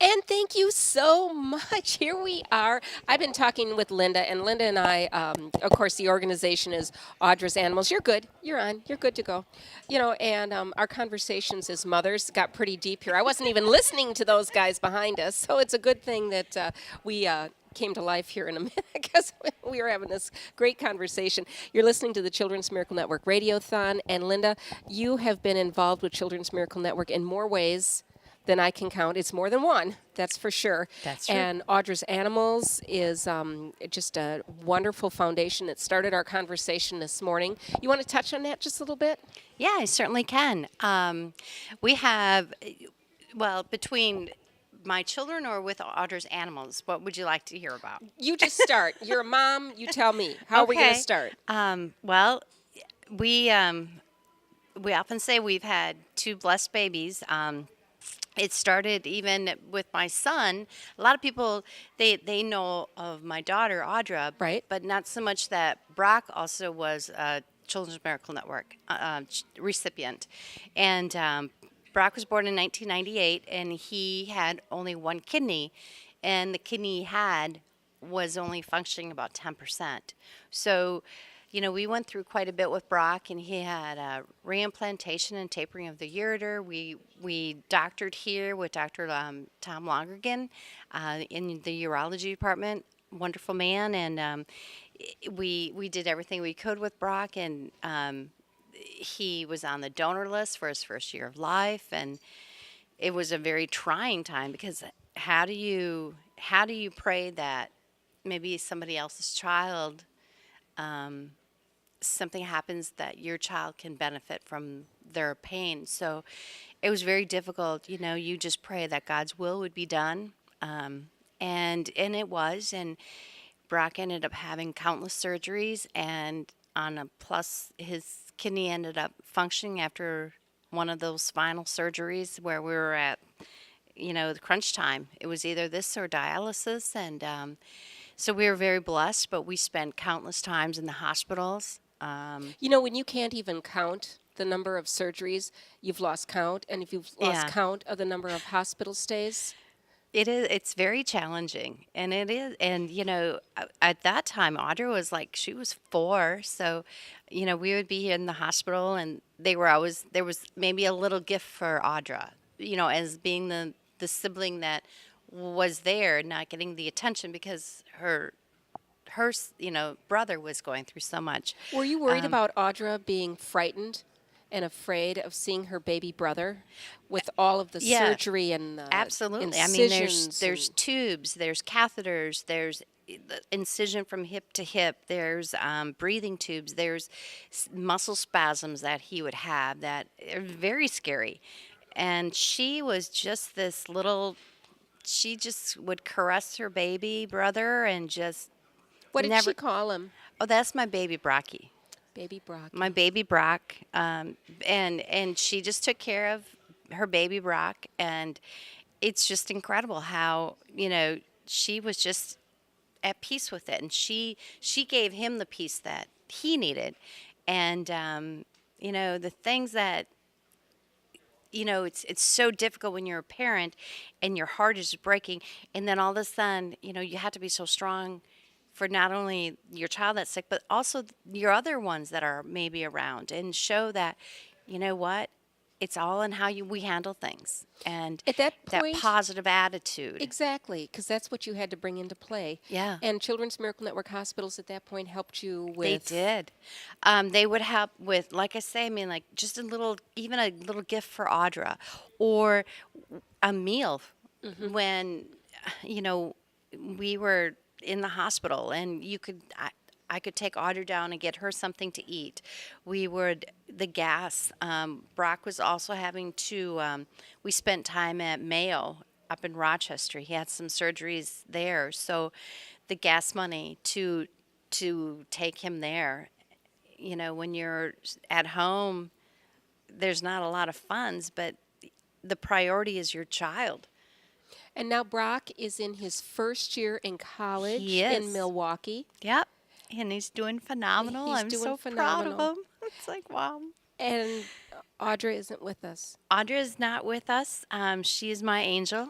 And thank you so much. Here we are. I've been talking with Linda, and Linda and I, of course, the organization is Audra's Animals. You're good. You're on. You're good to go. And our conversations as mothers got pretty deep here. I wasn't even listening to those guys behind us, so it's a good thing that we. Came to life here in a minute because we were having this great conversation. You're listening to the Children's Miracle Network Radiothon, and Linda, you have been involved with Children's Miracle Network in more ways than I can count. It's more than one, that's for sure. That's true. And Audra's Animals is just a wonderful foundation that started our conversation this morning. You want to touch on that just a little bit? Yeah, I certainly can. We have, well, between my children or with Audra's animals, what would you like to hear about? You just start. You're a mom. You tell me. How are we going to Okay. start? Well, we often say we've had two blessed babies. It started even with my son. A lot of people they know of my daughter Audra, Right. but not so much that Brock also was a Children's Miracle Network recipient, and Brock was born in 1998, and he had only one kidney, and the kidney he had was only functioning about 10%. So, we went through quite a bit with Brock, and he had a reimplantation and tapering of the ureter. We doctored here with Dr. Tom Lonergan in the urology department. Wonderful man, and we did everything we could with Brock, and he was on the donor list for his first year of life, and it was a very trying time because how do you pray that maybe somebody else's child something happens that your child can benefit from their pain. So it was very difficult. You just pray that God's will would be done, and it was. And Brock ended up having countless surgeries, and on a plus, his kidney ended up functioning after one of those final surgeries where we were at, the crunch time. It was either this or dialysis, and so we were very blessed. But we spent countless times in the hospitals. When you can't even count the number of surgeries, you've lost count. And if you've lost Yeah. count of the number of hospital stays, It is. It's very challenging, and it is. And at that time, Audra was like she was 4, so we would be in the hospital, and they were always there was maybe a little gift for Audra, as being the sibling that was there, not getting the attention because her brother was going through so much. were you worried Um, about Audra being frightened and afraid of seeing her baby brother with all of the yeah, surgery and the absolutely. I mean, there's incisions? there's tubes, there's catheters, there's the incision from hip to hip. There's breathing tubes. There's muscle spasms that he would have that are very scary. And she was just this little. She just would caress her baby brother and just What did she never. call him? Oh, that's my baby Brocky. Baby Brock. My baby Brock, and she just took care of her baby Brock, and it's just incredible how she was just at peace with it, and she gave him the peace that he needed, and the things that it's so difficult when you're a parent and your heart is breaking, and then all of a sudden you have to be so strong for not only your child that's sick, but also your other ones that are maybe around, and show that, what, it's all in how we handle things and At that that point, positive attitude. exactly, because that's what you had to bring into play. Yeah, And Children's Miracle Network hospitals at that point helped you they with. did. They would help with, like I say, I mean, like just even a little gift for Audra, or a meal when, you know, we were in the hospital, and I could take Audrey down and get her something to eat. The gas. Brock was also having to, we spent time at Mayo up in Rochester. He had some surgeries there. So the gas money to take him there, when you're at home, there's not a lot of funds, but the priority is your child. And now Brock is in his first year in college He in is. Milwaukee. Yep. And he's doing phenomenal. He's I'm doing so proud of phenomenal. him. It's like, wow. And Audra isn't with us. Audra is not with us. She is my angel.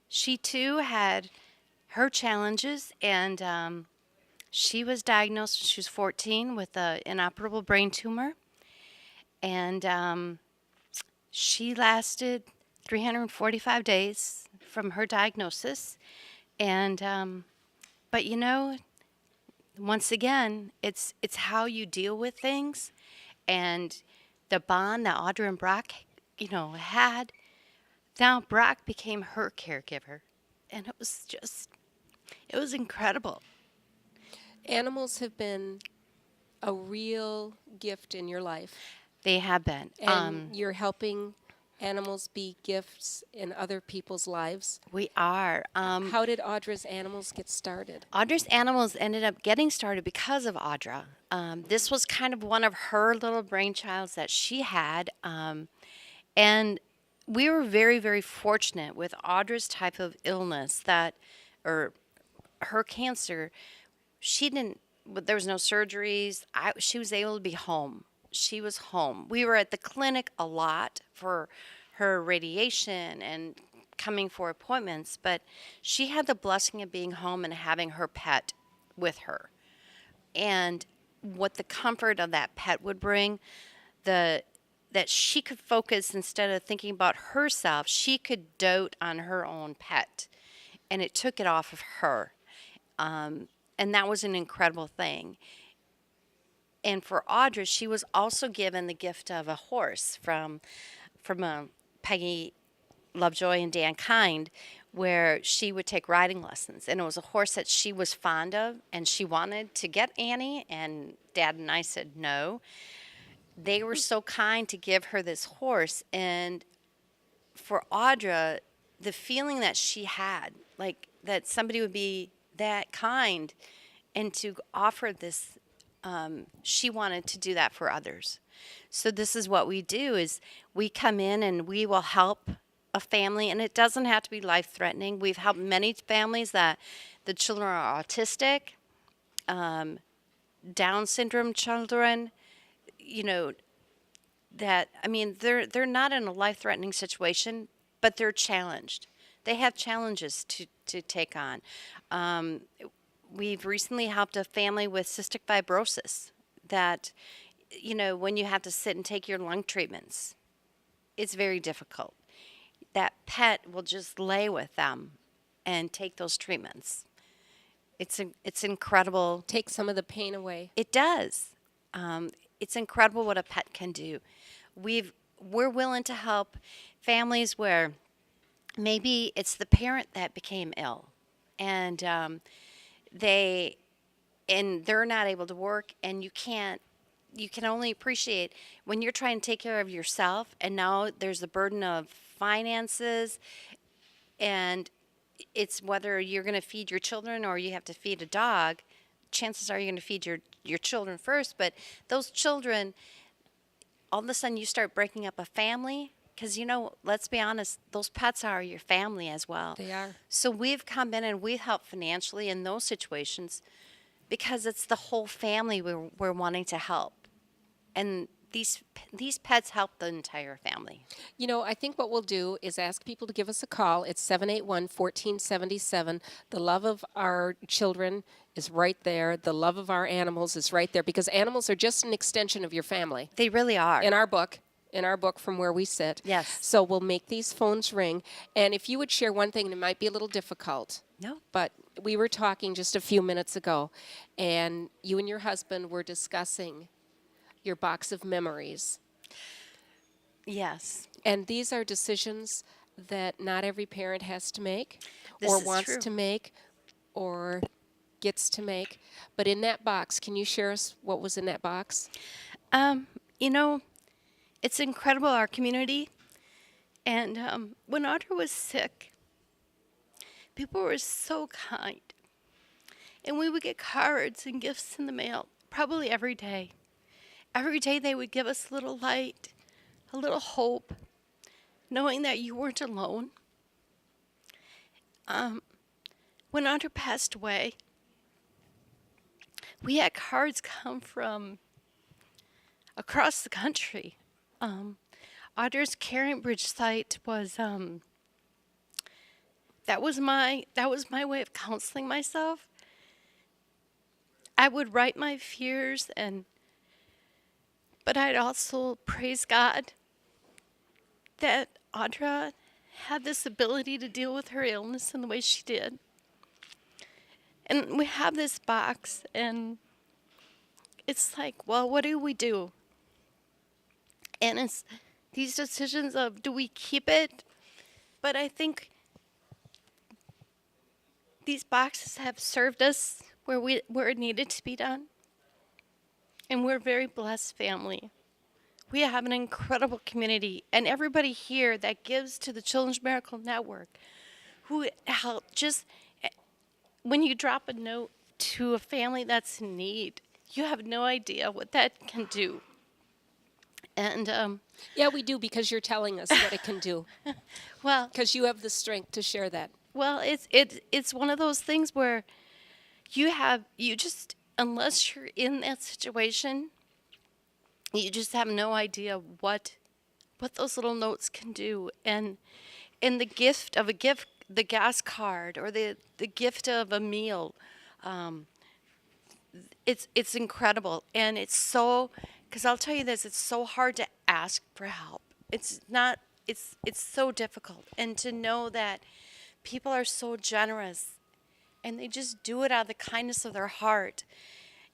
She too had her challenges, and she was diagnosed when she was 14 with an inoperable brain tumor, and she lasted 345 days from her diagnosis. And but once again, it's how you deal with things, and the bond that Audra and Brock, had. Now Brock became her caregiver, and it was incredible. Animals have been a real gift in your life, They have been. and you're helping animals be gifts in other people's lives. We are. How did Audra's Animals get started? Audra's Animals ended up getting started because of Audra. This was kind of one of her little brainchilds that she had. And we were very, very fortunate with Audra's type of illness or her cancer. She didn't, there was no surgeries. She was able to be home. She was home. We were at the clinic a lot for her radiation and coming for appointments, but she had the blessing of being home and having her pet with her. And what the comfort of that pet would bring, that she could focus instead of thinking about herself, she could dote on her own pet. And it took it off of her. And that was an incredible thing. And for Audra, she was also given the gift of a horse from Peggy Lovejoy and Dan Kind, where she would take riding lessons. And it was a horse that she was fond of, and she wanted to get Annie, and Dad and I said no. They were so kind to give her this horse. And for Audra, the feeling that she had, like that somebody would be that kind and to offer this, she wanted to do that for others. So this is what we do: is we come in and we will help a family, and it doesn't have to be life-threatening. We've helped many families that the children are autistic, Down syndrome children, that, I mean, they're not in a life-threatening situation, but they're challenged. They have challenges to take on. We've recently helped a family with cystic fibrosis that, when you have to sit and take your lung treatments, it's very difficult. That pet will just lay with them and take those treatments. It's incredible. Take some of the pain away. It does. It's incredible what a pet can do. We're willing to help families where maybe it's the parent that became ill, and they're not able to work, and you can only appreciate when you're trying to take care of yourself, and now there's the burden of finances, and it's whether you're going to feed your children or you have to feed a dog. Chances are you're going to feed your children first, but those children, all of a sudden you start breaking up a family, because, let's be honest, those pets are your family as well. They are. So we've come in and we've helped financially in those situations because it's the whole family we're wanting to help. And these pets help the entire family. I think what we'll do is ask people to give us a call. It's 781-1477. The love of our children is right there. The love of our animals is right there, because animals are just an extension of your family. They really are. In our book from where we sit. Yes. So we'll make these phones ring. And if you would share one thing, and it might be a little difficult. No. But we were talking just a few minutes ago, and you and your husband were discussing your box of memories. Yes. And these are decisions that not every parent has to make, This or is wants true. to make, or gets to make. But in that box, can you share us what was in that box? It's incredible, our community. And when Audra was sick, people were so kind. And we would get cards and gifts in the mail probably every day. Every day they would give us a little light, a little hope, knowing that you weren't alone. When Audra passed away, we had cards come from across the country. Audra's Caring Bridge site was that was my way of counseling myself. I would write my fears, but I'd also praise God that Audra had this ability to deal with her illness in the way she did. And we have this box, and it's like, well, what do we do? And it's these decisions of, do we keep it? But I think these boxes have served us where it needed to be done. And we're a very blessed family. We have an incredible community, and everybody here that gives to the Children's Miracle Network, who help just when you drop a note to a family that's in need, you have no idea what that can do. And Yeah, we do because you're telling us what it can do. well, Because you have the strength to share that. it's one of those things where you just, unless you're in that situation, you just have no idea what those little notes can do. And the gift of the gas card, or the gift of a meal, it's incredible. And it's so, because I'll tell you this, it's so hard to ask for help. It's so difficult. And to know that people are so generous, and they just do it out of the kindness of their heart,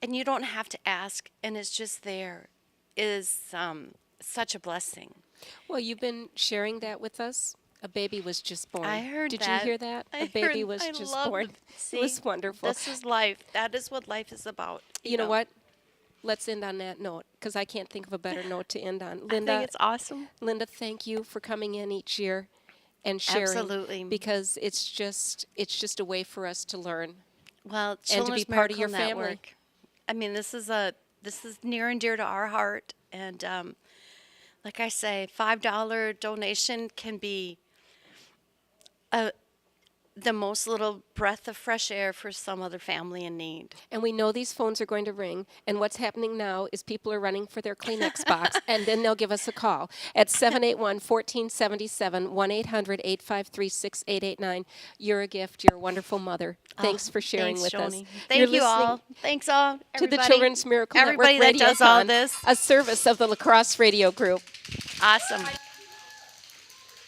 and you don't have to ask, and it's just there, is such a blessing. Well, you've been sharing that with us. A baby was just born. I heard Did that. you hear that? I A baby heard- was I just love born. it. It was See, wonderful. This is life. That is what life is about. You know what? Let's end on that note, because I can't think of a better note to end on. I Linda, think it's awesome. Linda, thank you for coming in each year and sharing. Absolutely. Because it's just a way for us to learn. Well, to be Children's part of Miracle your family. Network. I mean, this is near and dear to our heart, and like I say, $5 donation can be the most little breath of fresh air for some other family in need. And we know these phones are going to ring. And what's happening now is people are running for their Kleenex box, and then they'll give us a call at 781-1477, 1-800-853-6889. You're a gift. You're a wonderful mother. Thanks for sharing Thanks, with us. Joni. Thank You're you all. listening Thanks all. to the Everybody. Children's Miracle Everybody Network that does all Radiothon, this. a service of the La Crosse Radio Group. Awesome.